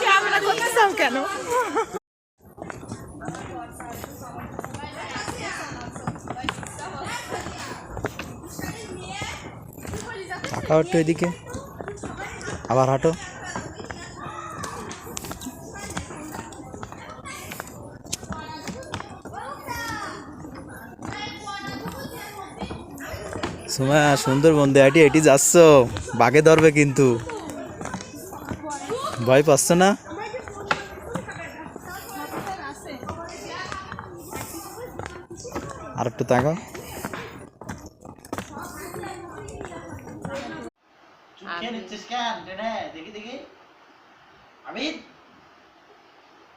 Camera করতেছাও কেন? তাকাও একটু এদিকে, আবার হাঁটো। সুমায়া সুন্দরবন দিয়ে এটি যাচ্ছ, বাঘে ধরবে কিন্তু, ভয় পাচ্ছ না? আর একটু তাকাও। দেখি দেখি